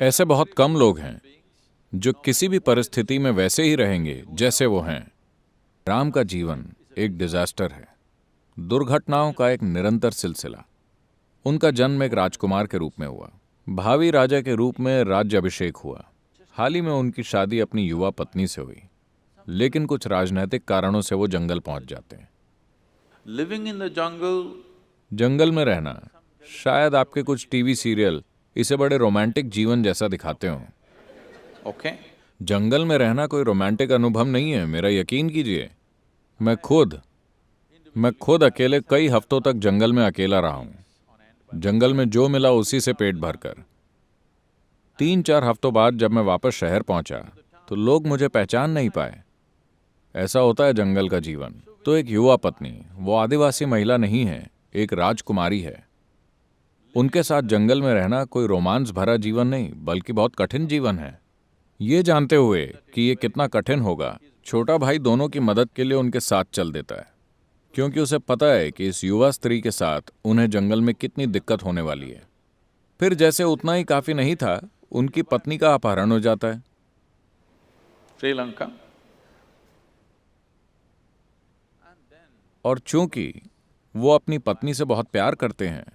ऐसे बहुत कम लोग हैं जो किसी भी परिस्थिति में वैसे ही रहेंगे जैसे वो हैं। राम का जीवन एक डिजास्टर है, दुर्घटनाओं का एक निरंतर सिलसिला। उनका जन्म एक राजकुमार के रूप में हुआ, भावी राजा के रूप में राज्य अभिषेक हुआ। हाल ही में उनकी शादी अपनी युवा पत्नी से हुई, लेकिन कुछ राजनीतिक कारणों से वो जंगल पहुंच जाते हैं। Living in the jungle, जंगल में रहना, शायद आपके कुछ टीवी सीरियल इसे बड़े रोमांटिक जीवन जैसा दिखाते हों। okay? जंगल में रहना कोई रोमांटिक अनुभव नहीं है, मेरा यकीन कीजिए। मैं खुद अकेले कई हफ्तों तक जंगल में अकेला रहा हूं। जंगल में जो मिला उसी से पेट भरकर। 3-4 हफ्तों बाद जब मैं वापस शहर पहुंचा तो लोग मुझे पहचान नहीं पाए। ऐसा होता है जंगल का जीवन। तो एक युवा पत्नी, वो आदिवासी महिला नहीं है, एक राजकुमारी है। उनके साथ जंगल में रहना कोई रोमांस भरा जीवन नहीं, बल्कि बहुत कठिन जीवन है। ये जानते हुए कि ये कितना कठिन होगा, छोटा भाई दोनों की मदद के लिए उनके साथ चल देता है, क्योंकि उसे पता है कि इस युवा स्त्री के साथ उन्हें जंगल में कितनी दिक्कत होने वाली है। फिर जैसे उतना ही काफी नहीं था, उनकी पत्नी का अपहरण हो जाता है। श्रीलंका। और चूंकि वो अपनी पत्नी से बहुत प्यार करते हैं,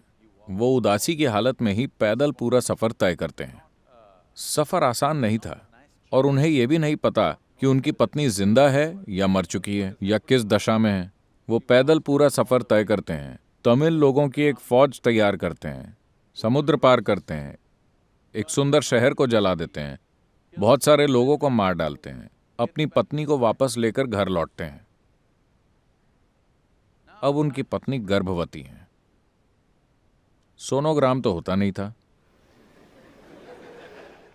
वो उदासी की हालत में ही पैदल पूरा सफर तय करते हैं। सफर आसान नहीं था और उन्हें यह भी नहीं पता कि उनकी पत्नी जिंदा है या मर चुकी है या किस दशा में है। वो पैदल पूरा सफर तय करते हैं, तमिल लोगों की एक फौज तैयार करते हैं, समुद्र पार करते हैं, एक सुंदर शहर को जला देते हैं, बहुत सारे लोगों को मार डालते हैं, अपनी पत्नी को वापस लेकर घर लौटते हैं। अब उनकी पत्नी गर्भवती है। सोनोग्राम तो होता नहीं था,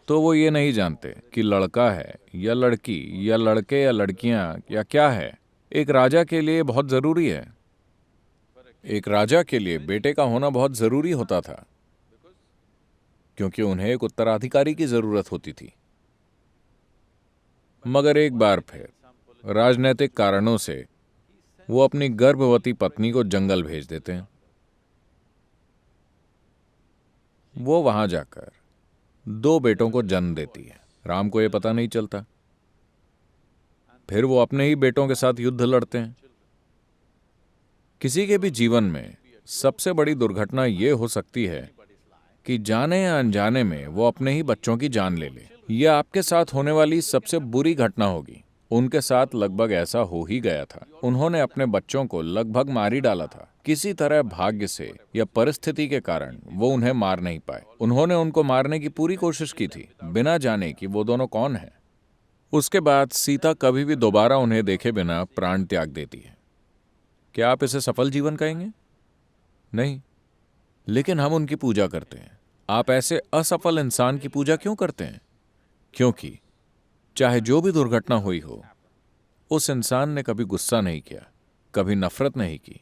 तो वो ये नहीं जानते कि लड़का है या लड़की या लड़के या लड़कियां या क्या है। एक राजा के लिए बहुत जरूरी है। एक राजा के लिए बेटे का होना बहुत जरूरी होता था, क्योंकि उन्हें एक उत्तराधिकारी की जरूरत होती थी। मगर एक बार फिर राजनीतिक कारणों से वो अपनी गर्भवती पत्नी को जंगल भेज देते हैं। वो वहां जाकर 2 बेटों को जन्म देती है। राम को यह पता नहीं चलता। फिर वो अपने ही बेटों के साथ युद्ध लड़ते हैं। किसी के भी जीवन में सबसे बड़ी दुर्घटना यह हो सकती है कि जाने या अनजाने में वो अपने ही बच्चों की जान ले ले। यह आपके साथ होने वाली सबसे बुरी घटना होगी। उनके साथ लगभग ऐसा हो ही गया था। उन्होंने अपने बच्चों को लगभग मार ही डाला था। किसी तरह भाग्य से या परिस्थिति के कारण वो उन्हें मार नहीं पाए। उन्होंने उनको मारने की पूरी कोशिश की थी, बिना जाने कि वो दोनों कौन हैं। उसके बाद सीता कभी भी दोबारा उन्हें देखे बिना प्राण त्याग देती है। क्या आप इसे सफल जीवन कहेंगे? नहीं, लेकिन हम उनकी पूजा करते हैं। आप ऐसे असफल इंसान की पूजा क्यों करते हैं? क्योंकि चाहे जो भी दुर्घटना हुई हो, उस इंसान ने कभी गुस्सा नहीं किया, कभी नफरत नहीं की,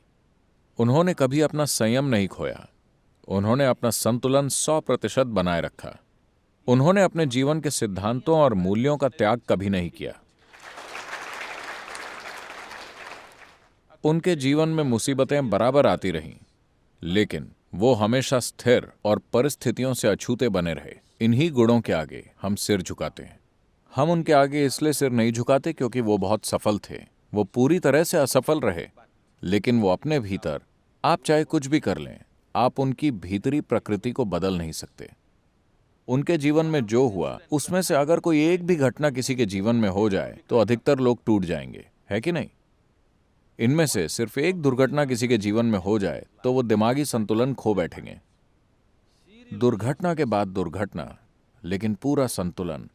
उन्होंने कभी अपना संयम नहीं खोया, उन्होंने अपना संतुलन 100% बनाए रखा, उन्होंने अपने जीवन के सिद्धांतों और मूल्यों का त्याग कभी नहीं किया। उनके जीवन में मुसीबतें बराबर आती रहीं, लेकिन वो हमेशा स्थिर और परिस्थितियों से अछूते बने रहे। इन्हीं गुणों के आगे हम सिर झुकाते हैं। हम उनके आगे इसलिए सिर नहीं झुकाते क्योंकि वो बहुत सफल थे। वो पूरी तरह से असफल रहे, लेकिन वो अपने भीतर, आप चाहे कुछ भी कर लें, आप उनकी भीतरी प्रकृति को बदल नहीं सकते। उनके जीवन में जो हुआ, उसमें से अगर कोई एक भी घटना किसी के जीवन में हो जाए तो अधिकतर लोग टूट जाएंगे, है कि नहीं? इनमें से सिर्फ एक दुर्घटना किसी के जीवन में हो जाए तो वो दिमागी संतुलन खो बैठेंगे। दुर्घटना के बाद दुर्घटना, लेकिन पूरा संतुलन।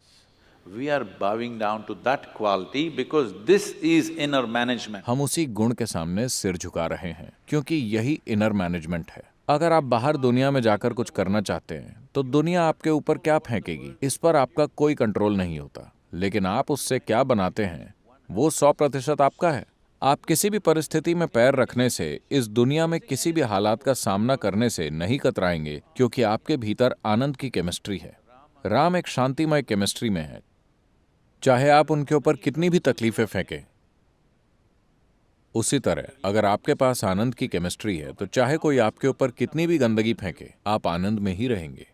we are bowing down to that quality because this is inner management. हम उसी गुण के सामने सिर झुका रहे हैं, क्योंकि यही इनर मैनेजमेंट है। अगर आप बाहर दुनिया में जाकर कुछ करना चाहते हैं तो दुनिया आपके ऊपर क्या फेंकेगी, इस पर आपका कोई कंट्रोल नहीं होता। लेकिन आप उससे क्या बनाते हैं, वो 100% आपका है। आप किसी भी परिस्थिति में पैर रखने से, इस दुनिया में किसी भी हालात का सामना करने से नहीं कतराएंगे, क्योंकि आपके भीतर आनंद की केमिस्ट्री है। राम एक शांतिमय केमिस्ट्री में है। चाहे आप उनके ऊपर कितनी भी तकलीफें फेंकें, उसी तरह अगर आपके पास आनंद की केमिस्ट्री है तो चाहे कोई आपके ऊपर कितनी भी गंदगी फेंके, आप आनंद में ही रहेंगे।